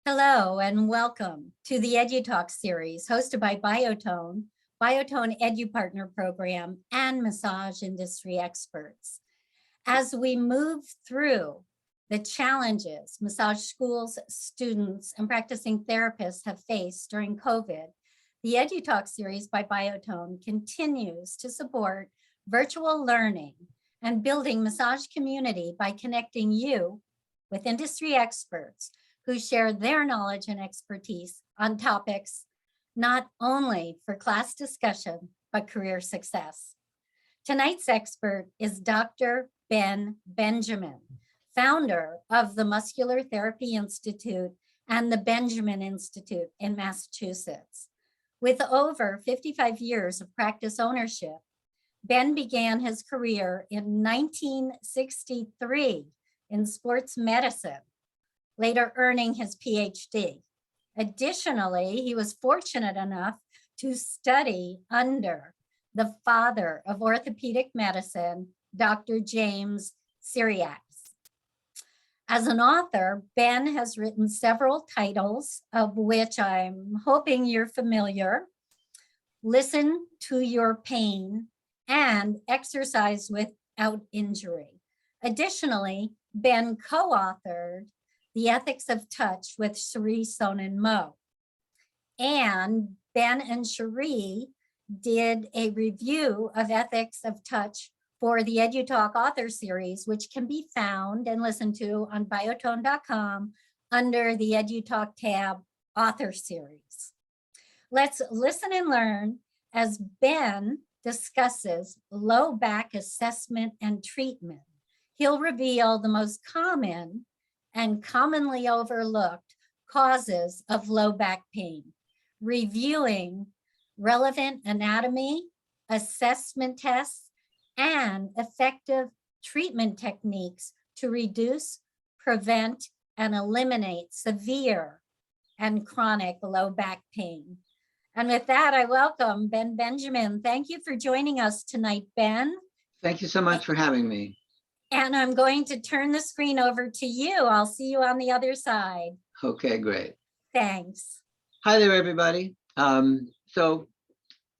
Hello and welcome to the Edutalk series hosted by Biotone EduPartner Program, and massage industry experts. As we move through the challenges massage schools, students, and practicing therapists have faced during COVID, the Edutalk series by Biotone continues to support virtual learning and building massage community by connecting you with industry experts who share their knowledge and expertise on topics not only for class discussion, but career success. Tonight's expert is Dr. Ben Benjamin, founder of the Muscular Therapy Institute and the Benjamin Institute in Massachusetts. With over 55 years of practice ownership, Ben began his career in 1963 in sports medicine, later earning his PhD. Additionally, he was fortunate enough to study under the father of orthopedic medicine, Dr. James Sciatica. As an author, Ben has written several titles, of which I'm hoping you're familiar: Listen to Your Pain and Exercise Without Injury. Additionally, Ben co-authored The Ethics of Touch with Cherie Sonnen-Mo. And Ben and Cherie did a review of Ethics of Touch for the Edutalk author series, which can be found and listened to on biotone.com under the Edutalk tab author series. Let's listen and learn as Ben discusses low back assessment and treatment. He'll reveal the most common and commonly overlooked causes of low back pain, reviewing relevant anatomy, assessment tests, and effective treatment techniques to reduce, prevent, and eliminate severe and chronic low back pain. And with that, I welcome Ben Benjamin. Thank you for joining us tonight, Ben. Thank you so much for having me. And I'm going to turn the screen over to you. I'll see you on the other side. Okay, great. Thanks. Hi there, everybody. So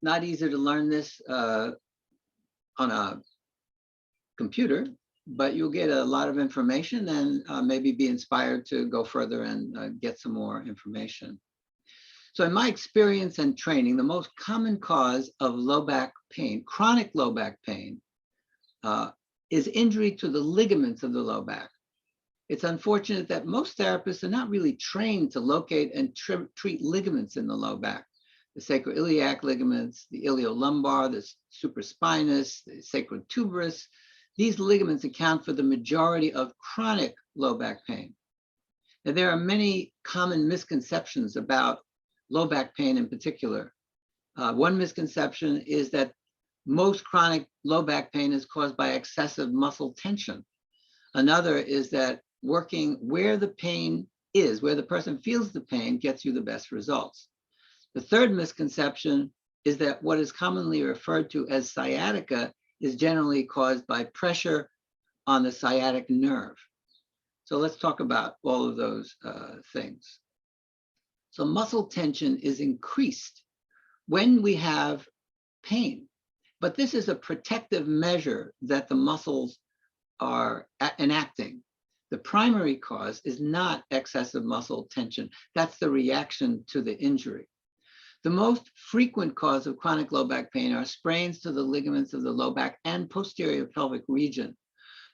not easy to learn this on a computer, but you'll get a lot of information and maybe be inspired to go further and get some more information. So in my experience and training, the most common cause of low back pain, chronic low back pain, is injury to the ligaments of the low back. It's unfortunate that most therapists are not really trained to locate and treat ligaments in the low back. The sacroiliac ligaments, the iliolumbar, the supraspinous, the sacrotuberous. These ligaments account for the majority of chronic low back pain. Now, there are many common misconceptions about low back pain in particular. One misconception is that most chronic low back pain is caused by excessive muscle tension. Another is that working where the pain is, where the person feels the pain, gets you the best results. The third misconception is that what is commonly referred to as sciatica is generally caused by pressure on the sciatic nerve. So let's talk about all of those things. So muscle tension is increased when we have pain, but this is a protective measure that the muscles are enacting. The primary cause is not excessive muscle tension. That's the reaction to the injury. The most frequent cause of chronic low back pain are sprains to the ligaments of the low back and posterior pelvic region.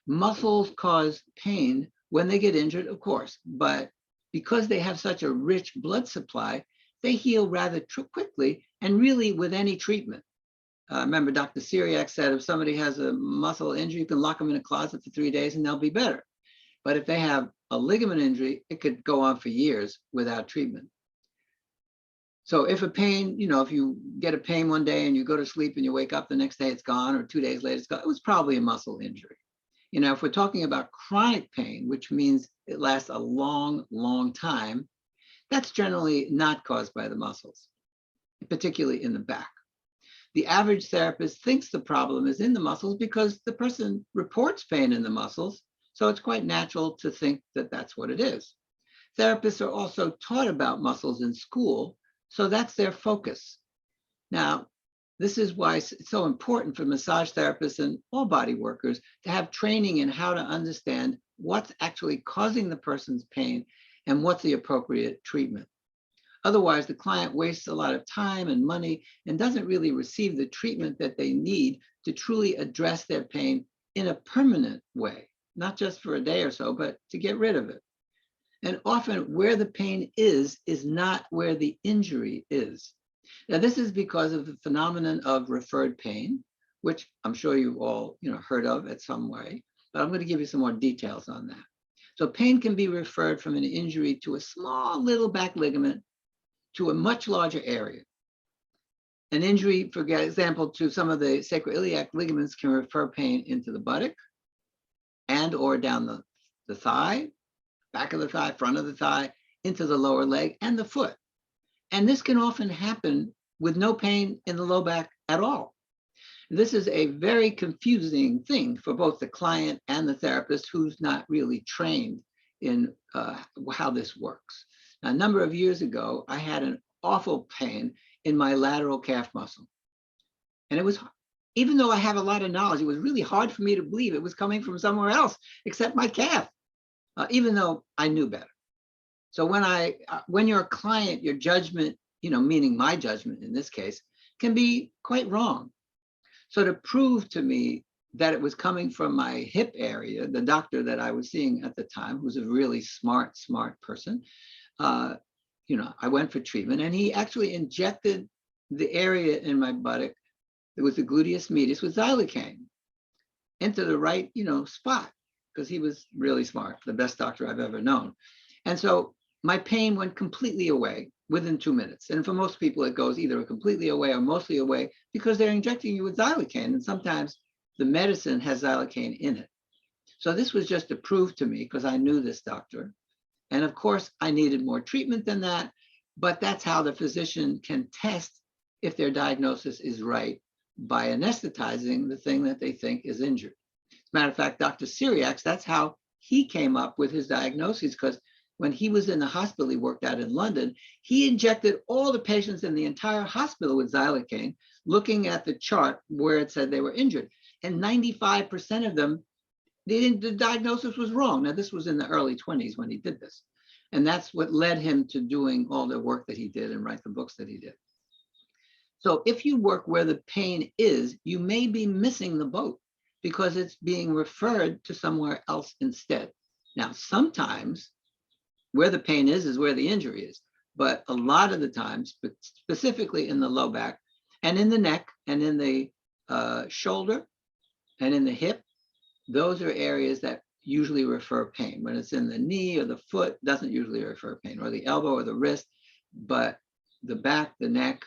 Muscles cause pain when they get injured, of course, but because they have such a rich blood supply, they heal rather quickly and really with any treatment. Remember, Dr. Sciatica said if somebody has a muscle injury, you can lock them in a closet for 3 days and they'll be better. But if they have a ligament injury, it could go on for years without treatment. So if a pain, if you get a pain one day and you go to sleep and you wake up the next day, it's gone, or 2 days later, it's gone, it was probably a muscle injury. If we're talking about chronic pain, which means it lasts a long, long time, that's generally not caused by the muscles, particularly in the back. The average therapist thinks the problem is in the muscles because the person reports pain in the muscles, so it's quite natural to think that that's what it is. Therapists are also taught about muscles in school, so that's their focus. Now, this is why it's so important for massage therapists and all body workers to have training in how to understand what's actually causing the person's pain and what's the appropriate treatment. Otherwise, the client wastes a lot of time and money and doesn't really receive the treatment that they need to truly address their pain in a permanent way, not just for a day or so, but to get rid of it. And often where the pain is not where the injury is. Now, this is because of the phenomenon of referred pain, which I'm sure you've all heard of at some way, but I'm going to give you some more details on that. So pain can be referred from an injury to a small little back ligament to a much larger area. An injury, for example, to some of the sacroiliac ligaments can refer pain into the buttock and or down the thigh, back of the thigh, front of the thigh, into the lower leg and the foot. And this can often happen with no pain in the low back at all. This is a very confusing thing for both the client and the therapist who's not really trained in how this works. Now, a number of years ago, I had an awful pain in my lateral calf muscle. And it was, even though I have a lot of knowledge, it was really hard for me to believe it was coming from somewhere else except my calf, even though I knew better. So when you're a client, your judgment, meaning my judgment in this case, can be quite wrong. So to prove to me that it was coming from my hip area, the doctor that I was seeing at the time, who was a really smart person, I went for treatment, and he actually injected the area in my buttock that was the gluteus medius with xylocaine into the right, spot, because he was really smart, the best doctor I've ever known. And so my pain went completely away within 2 minutes. And for most people, it goes either completely away or mostly away because they're injecting you with xylocaine. And sometimes the medicine has xylocaine in it. So this was just to prove to me, because I knew this doctor. And of course, I needed more treatment than that, but that's how the physician can test if their diagnosis is right by anesthetizing the thing that they think is injured. As a matter of fact, Dr. Syriacs, that's how he came up with his diagnoses, because when he was in the hospital he worked at in London, he injected all the patients in the entire hospital with xylocaine, looking at the chart where it said they were injured. And 95% of them, the diagnosis was wrong. Now, this was in the early 20s when he did this. And that's what led him to doing all the work that he did and write the books that he did. So if you work where the pain is, you may be missing the boat because it's being referred to somewhere else instead. Now, sometimes where the pain is where the injury is. But a lot of the times, but specifically in the low back and in the neck and in the shoulder and in the hip, those are areas that usually refer pain. When it's in the knee or the foot, doesn't usually refer pain, or the elbow or the wrist, but the back, the neck,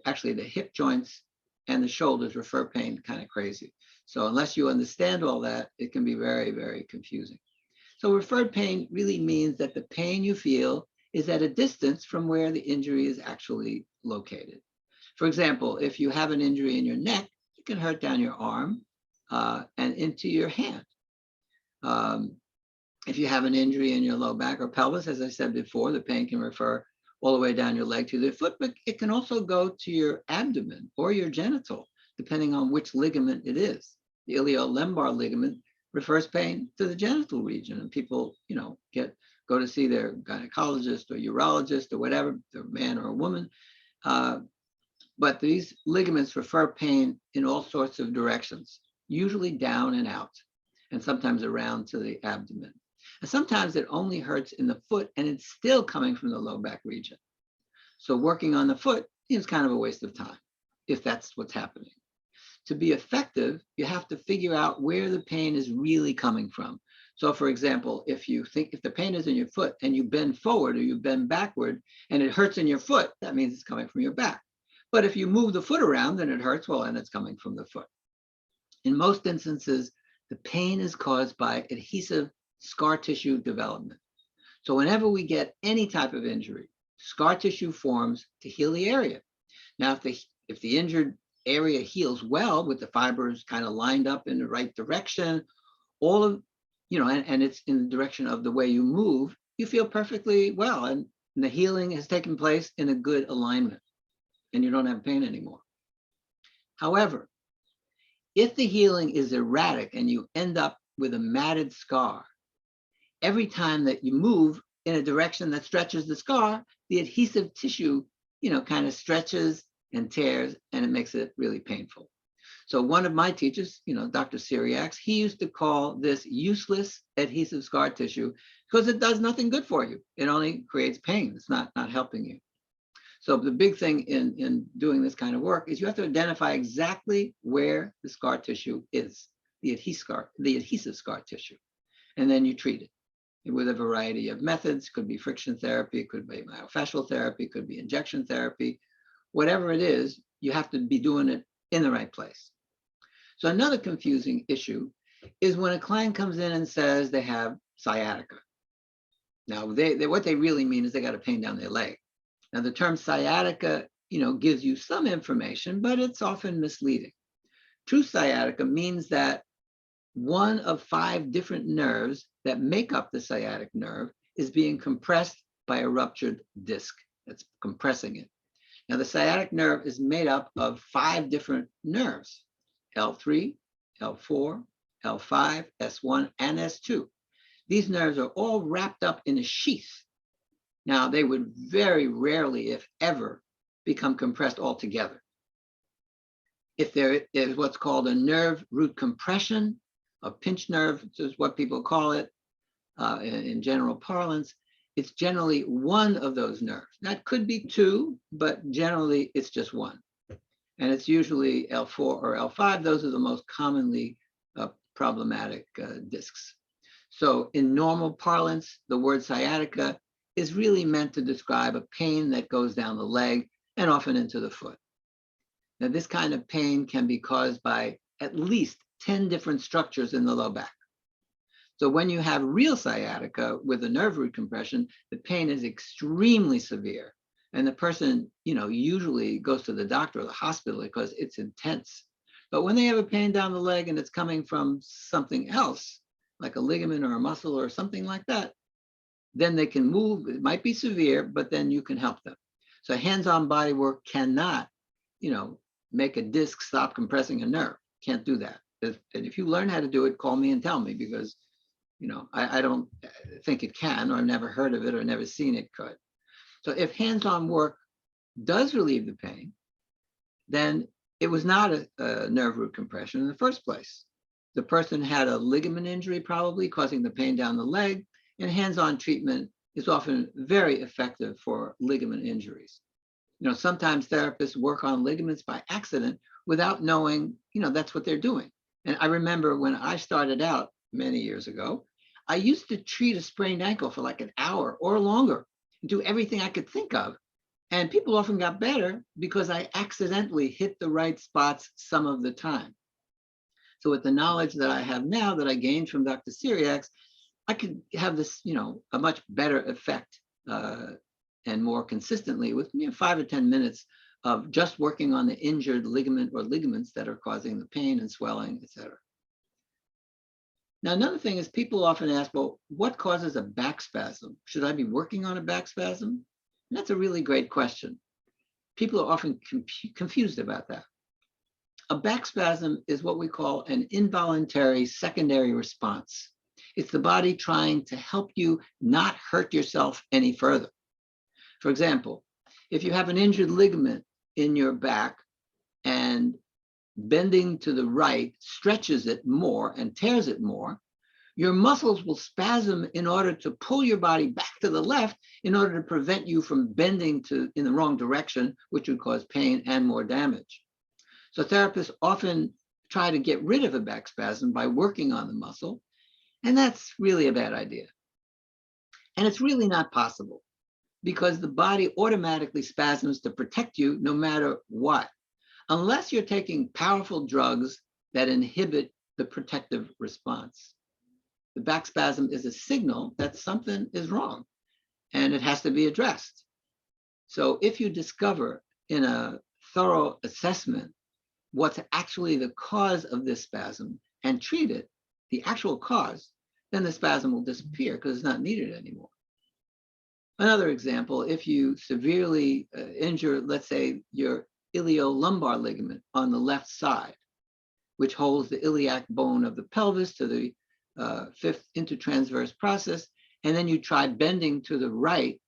actually the hip joints and the shoulders refer pain kind of crazy. So unless you understand all that, it can be very, very confusing. So referred pain really means that the pain you feel is at a distance from where the injury is actually located. For example, if you have an injury in your neck, it can hurt down your arm and into your hand. If you have an injury in your low back or pelvis, as I said before, the pain can refer all the way down your leg to the foot, but it can also go to your abdomen or your genital, depending on which ligament it is. The iliolumbar ligament refers pain to the genital region, and people, go to see their gynecologist or urologist or whatever, they're a man or a woman. But these ligaments refer pain in all sorts of directions, usually down and out, and sometimes around to the abdomen. And sometimes it only hurts in the foot, and it's still coming from the low back region. So working on the foot is kind of a waste of time, if that's what's happening. To be effective, you have to figure out where the pain is really coming from. So for example, if the pain is in your foot and you bend forward or you bend backward and it hurts in your foot, that means it's coming from your back. But if you move the foot around and it hurts, well, then it's coming from the foot. In most instances, the pain is caused by adhesive scar tissue development. So whenever we get any type of injury, scar tissue forms to heal the area. Now, if the injured area heals well with the fibers kind of lined up in the right direction, all of, and it's in the direction of the way you move, you feel perfectly well, and the healing has taken place in a good alignment, and you don't have pain anymore. However, if the healing is erratic and you end up with a matted scar, every time that you move in a direction that stretches the scar, the adhesive tissue, kind of stretches and tears, and it makes it really painful. So one of my teachers, Dr. Syriacs, he used to call this useless adhesive scar tissue because it does nothing good for you. It only creates pain. It's not helping you. So the big thing in doing this kind of work is you have to identify exactly where the scar tissue is, the adhesive scar tissue, and then you treat it with a variety of methods. Could be friction therapy, could be myofascial therapy, could be injection therapy. Whatever it is, you have to be doing it in the right place. So another confusing issue is when a client comes in and says they have sciatica. Now, what they really mean is they got a pain down their leg. Now, the term sciatica, gives you some information, but it's often misleading. True sciatica means that one of 5 different nerves that make up the sciatic nerve is being compressed by a ruptured disc that's compressing it. Now, the sciatic nerve is made up of 5 different nerves: L3, L4, L5, S1, and S2. These nerves are all wrapped up in a sheath. Now, they would very rarely, if ever, become compressed all together. If there is what's called a nerve root compression, a pinched nerve is what people call it in general parlance, it's generally one of those nerves. That could be 2, but generally it's just one. And it's usually L4 or L5. Those are the most commonly problematic discs. So in normal parlance, the word sciatica is really meant to describe a pain that goes down the leg and often into the foot. Now, this kind of pain can be caused by at least 10 different structures in the low back. So when you have real sciatica with a nerve root compression, the pain is extremely severe. And the person, usually goes to the doctor or the hospital because it's intense. But when they have a pain down the leg and it's coming from something else, like a ligament or a muscle or something like that, then they can move. It might be severe, but then you can help them. So hands-on body work cannot, make a disc stop compressing a nerve. Can't do that. And if you learn how to do it, call me and tell me, because, I don't think it can, or I've never heard of it or never seen it could. So if hands-on work does relieve the pain, then it was not a nerve root compression in the first place. The person had a ligament injury, probably causing the pain down the leg, and hands-on treatment is often very effective for ligament injuries. Sometimes therapists work on ligaments by accident without knowing, that's what they're doing. And I remember when I started out many years ago, I used to treat a sprained ankle for like an hour or longer, do everything I could think of. And people often got better because I accidentally hit the right spots some of the time. So with the knowledge that I have now that I gained from Dr. Syriacs, I could have this, a much better effect and more consistently with 5 or 10 minutes of just working on the injured ligament or ligaments that are causing the pain and swelling, etc. Now, another thing is people often ask, well, what causes a back spasm? Should I be working on a back spasm? And that's a really great question. People are often confused about that. A back spasm is what we call an involuntary secondary response. It's the body trying to help you not hurt yourself any further. For example, if you have an injured ligament in your back and bending to the right stretches it more and tears it more, your muscles will spasm in order to pull your body back to the left in order to prevent you from bending in the wrong direction, which would cause pain and more damage. So therapists often try to get rid of a back spasm by working on the muscle, and that's really a bad idea. And it's really not possible, because the body automatically spasms to protect you no matter what, unless you're taking powerful drugs that inhibit the protective response. The back spasm is a signal that something is wrong and it has to be addressed. So if you discover in a thorough assessment what's actually the cause of this spasm and treat it, the actual cause, then the spasm will disappear because it's not needed anymore. Another example, if you severely injure, let's say, your iliolumbar ligament on the left side, which holds the iliac bone of the pelvis to the fifth intertransverse process, and then you try bending to the right,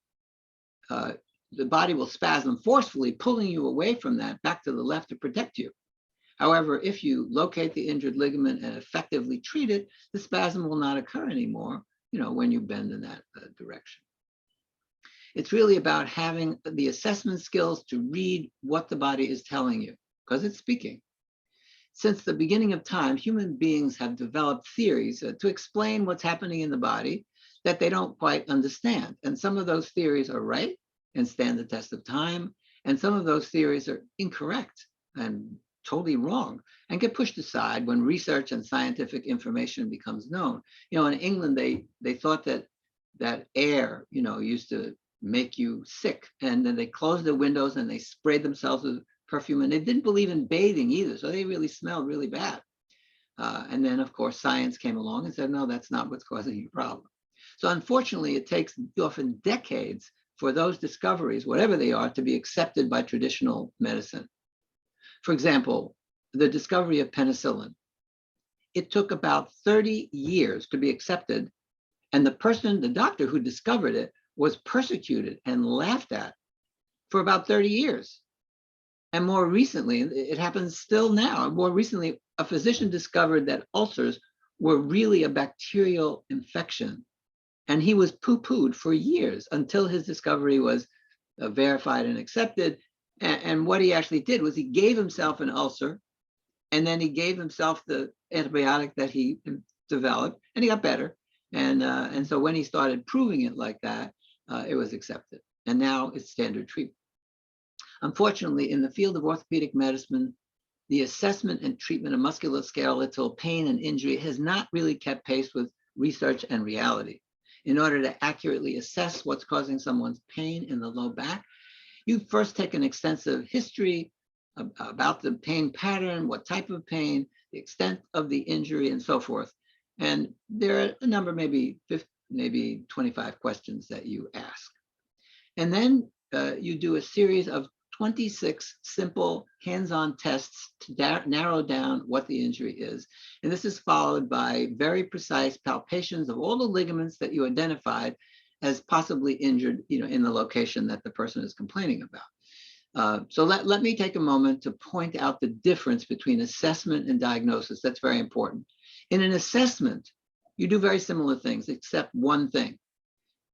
the body will spasm forcefully, pulling you away from that back to the left to protect you. However, if you locate the injured ligament and effectively treat it, the spasm will not occur anymore, when you bend in that direction. It's really about having the assessment skills to read what the body is telling you, because it's speaking. Since the beginning of time, human beings have developed theories to explain what's happening in the body that they don't quite understand. And some of those theories are right and stand the test of time. And some of those theories are incorrect and totally wrong and get pushed aside when research and scientific information becomes known. In England, they thought that air, used to make you sick. And then they closed the windows and they sprayed themselves with perfume, and they didn't believe in bathing either. So they really smelled really bad. And then, of course, science came along and said, no, that's not what's causing your problem. So unfortunately, it takes often decades for those discoveries, whatever they are, to be accepted by traditional medicine. For example, the discovery of penicillin. It took about 30 years to be accepted. And the doctor who discovered it, was persecuted and laughed at for about 30 years. And more recently, it happens still now, more recently, a physician discovered that ulcers were really a bacterial infection. And he was poo-pooed for years until his discovery was verified and accepted. And what he actually did was he gave himself an ulcer, and then he gave himself the antibiotic that he developed, and he got better. And so when he started proving it like that, it was accepted. And now it's standard treatment. Unfortunately, in the field of orthopedic medicine, the assessment and treatment of musculoskeletal pain and injury has not really kept pace with research and reality. In order to accurately assess what's causing someone's pain in the low back, you first take an extensive history about the pain pattern, what type of pain, the extent of the injury, and so forth. And there are a number, maybe 25 questions that you ask. And then you do a series of 26 simple hands-on tests to narrow down what the injury is. And this is followed by very precise palpations of all the ligaments that you identified as possibly injured, in the location that the person is complaining about. So let me take a moment to point out the difference between assessment and diagnosis. That's very important. In an assessment, you do very similar things, except one thing.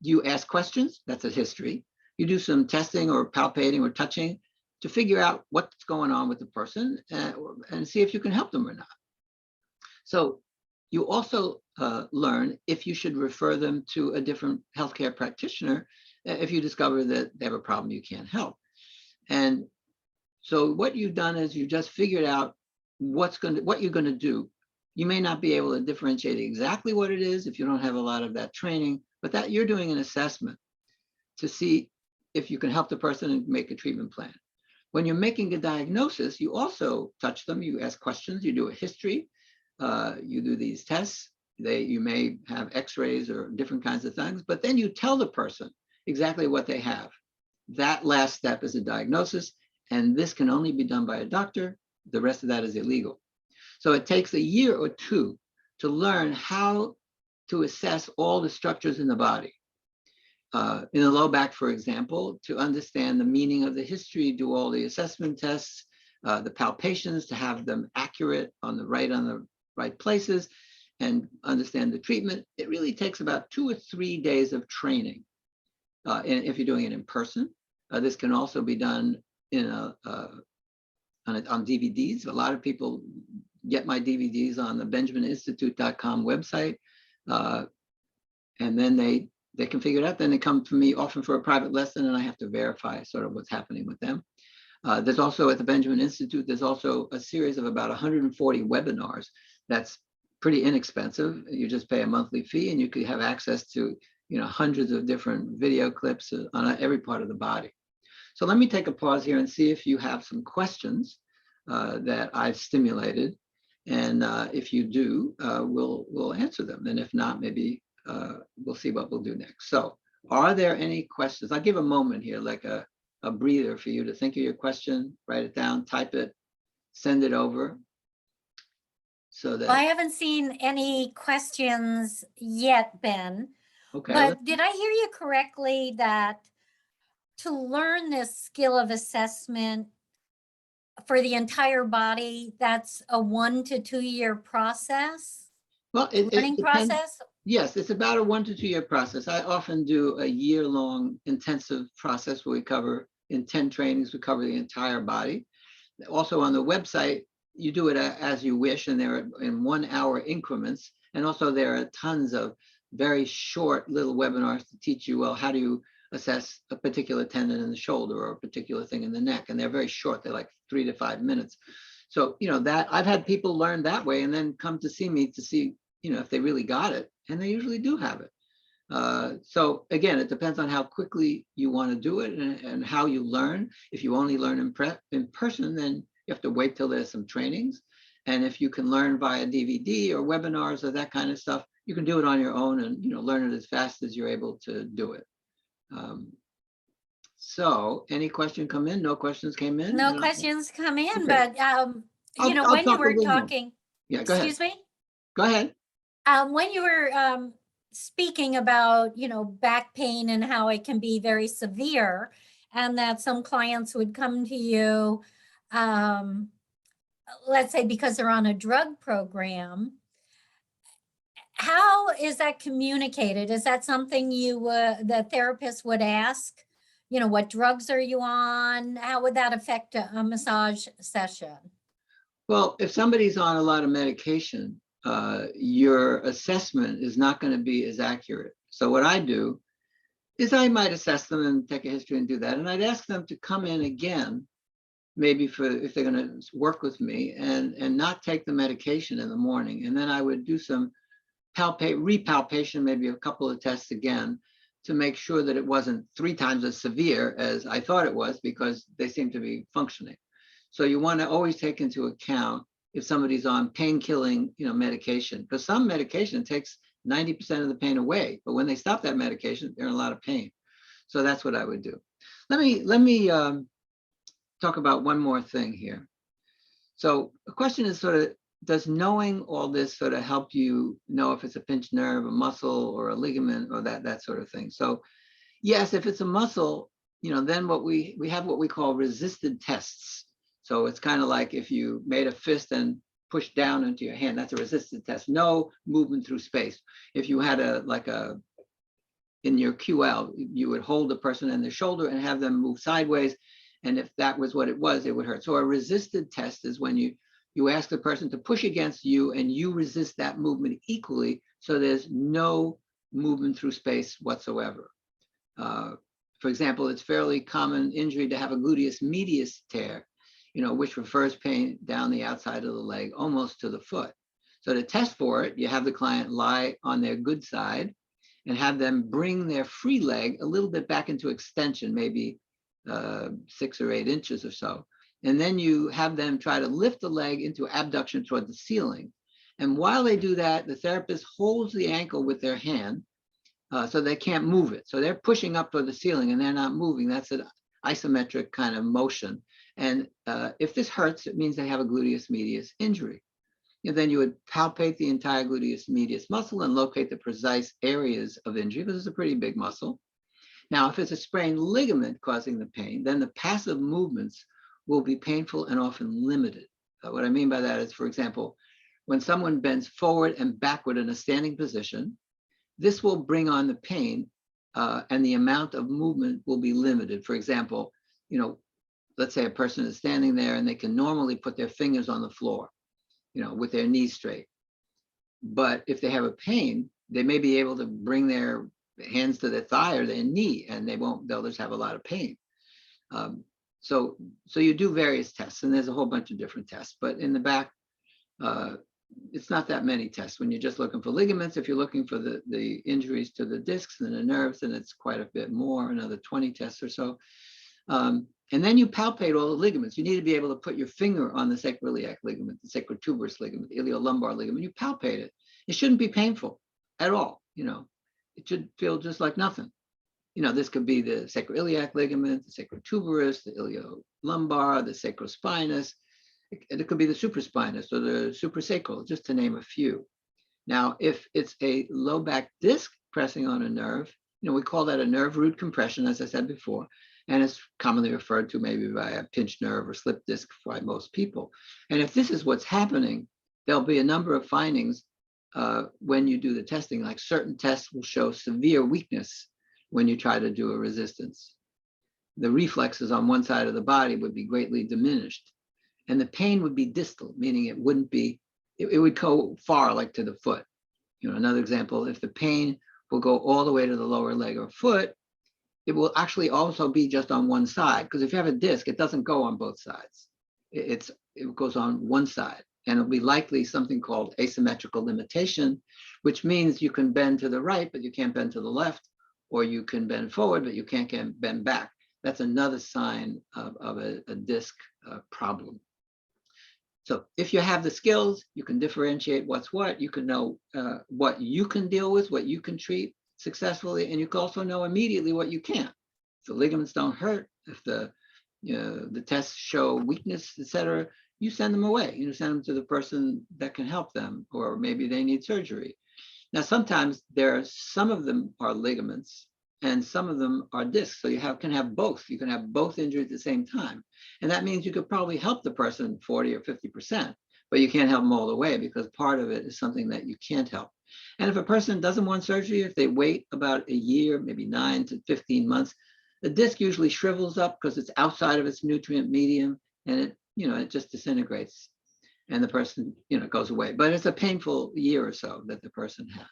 You ask questions, that's a history. You do some testing or palpating or touching to figure out what's going on with the person and see if you can help them or not. So you also learn if you should refer them to a different healthcare practitioner if you discover that they have a problem you can't help. And so what you've done is you just figured out what you're going to do. You may not be able to differentiate exactly what it is if you don't have a lot of that training, but that you're doing an assessment to see if you can help the person and make a treatment plan. When you're making a diagnosis, you also touch them, you ask questions, you do a history, you do these tests. You may have x-rays or different kinds of things, but then you tell the person exactly what they have. That last step is a diagnosis, and this can only be done by a doctor. The rest of that is illegal. So it takes a year or two to learn how to assess all the structures in the body. In the low back, for example, to understand the meaning of the history, do all the assessment tests, the palpations, to have them accurate on the right places, and understand the treatment. It really takes about 2 or 3 days of training. And if you're doing it in person, this can also be done on DVDs. A lot of people get my DVDs on the benjamininstitute.com website, and then they can figure it out. Then they come to me often for a private lesson, and I have to verify sort of what's happening with them. There's also at the Benjamin Institute, there's also a series of about 140 webinars. That's pretty inexpensive. You just pay a monthly fee, and you could have access to hundreds of different video clips on every part of the body. So let me take a pause here and see if you have some questions that I've stimulated. And if you do, we'll answer them. And if not, maybe we'll see what we'll do next. So Are there any questions? I'll give a moment here, like a breather for you to think of your question, write it down, type it, send it over. So I that, haven't seen any questions yet, Ben, okay, but did I hear you correctly that to learn this skill of assessment for the entire body, that's a 1 to 2 year process, well, it learning depends. process? Yes, it's about a 1 to 2 year process. I often do a year-long intensive process where we cover, in 10 trainings, we cover the entire body. Also on the website, you do it as you wish, and they're in 1 hour increments. And also there are tons of very short little webinars to teach you, well, how do you assess a particular tendon in the shoulder or a particular thing in the neck? And they're very short, they're like 3 to 5 minutes. So, that I've had people learn that way and then come to see me to see, if they really got it, and they usually do have it. So again, it depends on how quickly you want to do it and how you learn. If you only learn in person, then you have to wait till there's some trainings. And if you can learn via DVD or webinars or that kind of stuff, you can do it on your own and learn it as fast as you're able to do it. So any question come in? No questions came in? No questions come in, Okay. but I'll when you talk a were little more. talking, Yeah, go ahead. excuse me, Go ahead. when you were speaking about back pain and how it can be very severe, and that some clients would come to you, let's say because they're on a drug program. How is that communicated? Is that something the therapist would ask? What drugs are you on? How would that affect a massage session? Well, if somebody's on a lot of medication, your assessment is not going to be as accurate. So what I do is I might assess them and take a history and do that. And I'd ask them to come in again, maybe if they're going to work with me and not take the medication in the morning. And then I would do some repalpation, maybe a couple of tests again to make sure that it wasn't 3 times as severe as I thought it was, because they seem to be functioning. So you want to always take into account if somebody's on pain-killing, medication, because some medication takes 90% of the pain away, but when they stop that medication, they're in a lot of pain. So that's what I would do. Let me talk about one more thing here. So the question is sort of, does knowing all this sort of help you know if it's a pinched nerve, a muscle, or a ligament, or that sort of thing? So yes, if it's a muscle, then what we have what we call resisted tests. So it's kind of like if you made a fist and pushed down into your hand, that's a resisted test. No movement through space. If you had in your QL, you would hold the person in their shoulder and have them move sideways. And if that was what it was, it would hurt. So a resisted test is when you ask the person to push against you and you resist that movement equally. So there's no movement through space whatsoever. For example, it's fairly common injury to have a gluteus medius tear, which refers pain down the outside of the leg, almost to the foot. So to test for it, you have the client lie on their good side and have them bring their free leg a little bit back into extension, maybe 6 or 8 inches or so. And then you have them try to lift the leg into abduction toward the ceiling. And while they do that, the therapist holds the ankle with their hand so they can't move it. So they're pushing up toward the ceiling and they're not moving. That's an isometric kind of motion. And if this hurts, it means they have a gluteus medius injury. And then you would palpate the entire gluteus medius muscle and locate the precise areas of injury, because it's a pretty big muscle. Now, if it's a sprained ligament causing the pain, then the passive movements will be painful and often limited. What I mean by that is, for example, when someone bends forward and backward in a standing position, this will bring on the pain and the amount of movement will be limited. For example, let's say a person is standing there and they can normally put their fingers on the floor, with their knees straight. But if they have a pain, they may be able to bring their hands to their thigh or their knee, and they'll just have a lot of pain. So you do various tests, and there's a whole bunch of different tests, but in the back, it's not that many tests. When you're just looking for ligaments, if you're looking for the injuries to the discs and the nerves, then it's quite a bit more, another 20 tests or so. And then you palpate all the ligaments. You need to be able to put your finger on the sacroiliac ligament, the sacrotuberous ligament, the iliolumbar ligament. You palpate it. It shouldn't be painful at all. It should feel just like nothing. This could be the sacroiliac ligament, the sacrotuberous, the iliolumbar, the sacrospinous. It could be the supraspinous or the suprasacral, just to name a few. Now, if it's a low back disc pressing on a nerve, we call that a nerve root compression, as I said before, and it's commonly referred to maybe by a pinched nerve or slip disc by most people. And if this is what's happening, there'll be a number of findings when you do the testing, like certain tests will show severe weakness when you try to do a resistance. The reflexes on one side of the body would be greatly diminished, and the pain would be distal, meaning it wouldn't be, it would go far, like to the foot. Another example, if the pain will go all the way to the lower leg or foot, it will actually also be just on one side, because if you have a disc, it doesn't go on both sides. It goes on one side, and it'll be likely something called asymmetrical limitation, which means you can bend to the right, but you can't bend to the left, or you can bend forward, but you can't bend back. That's another sign of a disc problem. So if you have the skills, you can differentiate what's what, you can know what you can deal with, what you can treat successfully, and you can also know immediately what you can't. If the ligaments don't hurt, if the tests show weakness, etc., you send them away. Send them to the person that can help them, or maybe they need surgery. Now, sometimes some of them are ligaments and some of them are discs. So you can have both. You can have both injuries at the same time. And that means you could probably help the person 40 or 50%, but you can't help them all the way, because part of it is something that you can't help. And if a person doesn't want surgery, if they wait about a year, maybe 9 to 15 months, the disc usually shrivels up because it's outside of its nutrient medium, and it just disintegrates, and the person, goes away. But it's a painful year or so that the person had.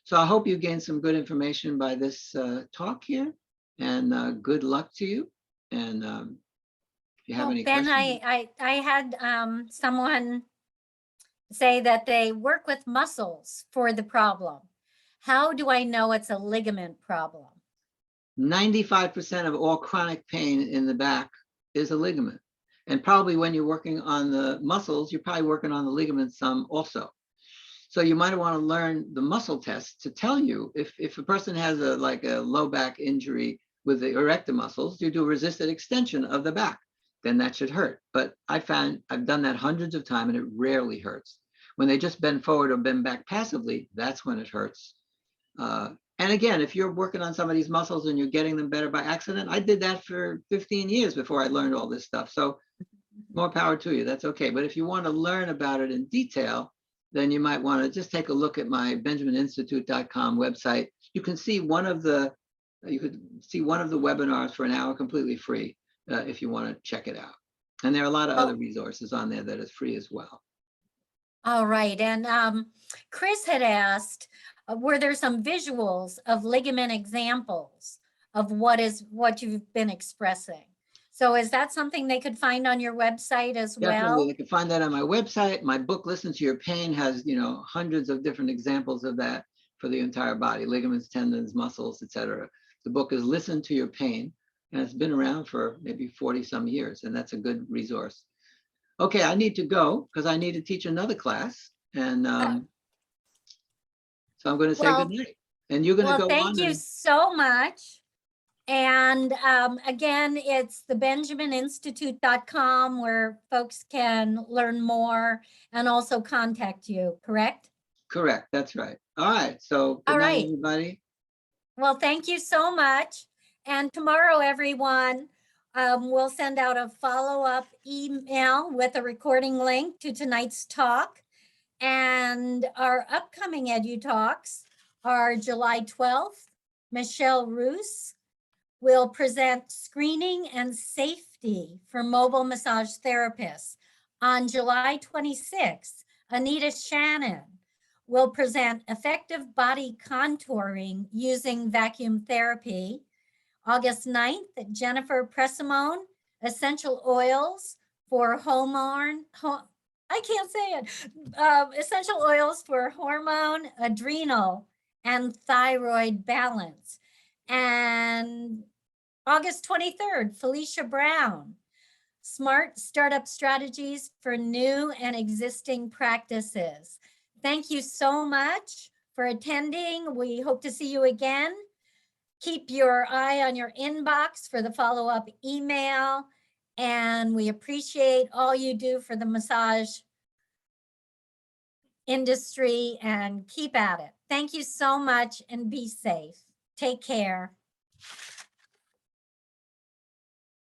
So I hope you gained some good information by this talk here, and good luck to you. And if you have any Ben, questions. I had someone say that they work with muscles for the problem. How do I know it's a ligament problem? 95% of all chronic pain in the back is a ligament. And probably when you're working on the muscles, you're probably working on the ligaments some also. So you might want to learn the muscle test to tell you if a person has a low back injury with the erector muscles, you do a resisted extension of the back, then that should hurt. But I've done that hundreds of times, and it rarely hurts. When they just bend forward or bend back passively, that's when it hurts. And again, if you're working on somebody's muscles and you're getting them better by accident, I did that for 15 years before I learned all this stuff. So more power to you, that's okay. But if you want to learn about it in detail, then you might want to just take a look at my benjamininstitute.com website. You can see one of the webinars for an hour completely free if you want to check it out. And there are a lot of other resources on there that is free as well. All right. And Chris had asked, were there some visuals of ligament examples of what you've been expressing? So is that something they could find on your website as well? Definitely, they can find that on my website. My book, Listen to Your Pain, has hundreds of different examples of that for the entire body, ligaments, tendons, muscles, etc. The book is Listen to Your Pain, and it's been around for maybe 40 some years, and that's a good resource. Okay, I need to go because I need to teach another class, and so I'm going to say good night. And you're going to go on. Thank you so much. And again, it's the benjamininstitute.com where folks can learn more and also contact you, correct? Correct, that's right. All right, so good night, everybody. Well, thank you so much. And tomorrow, everyone, we'll send out a follow-up email with a recording link to tonight's talk. And our upcoming Edutalks are July 12th, Michelle Roos will present screening and safety for mobile massage therapists. On July 26th, Anita Shannon will present effective body contouring using vacuum therapy. August 9th, Jennifer Pressimone, essential oils for essential oils for hormone, adrenal, and thyroid balance. And August 23rd, Felicia Brown, smart startup strategies for new and existing practices. Thank you so much for attending. We hope to see you again. Keep your eye on your inbox for the follow-up email. And we appreciate all you do for the massage industry, and keep at it. Thank you so much and be safe. Take care.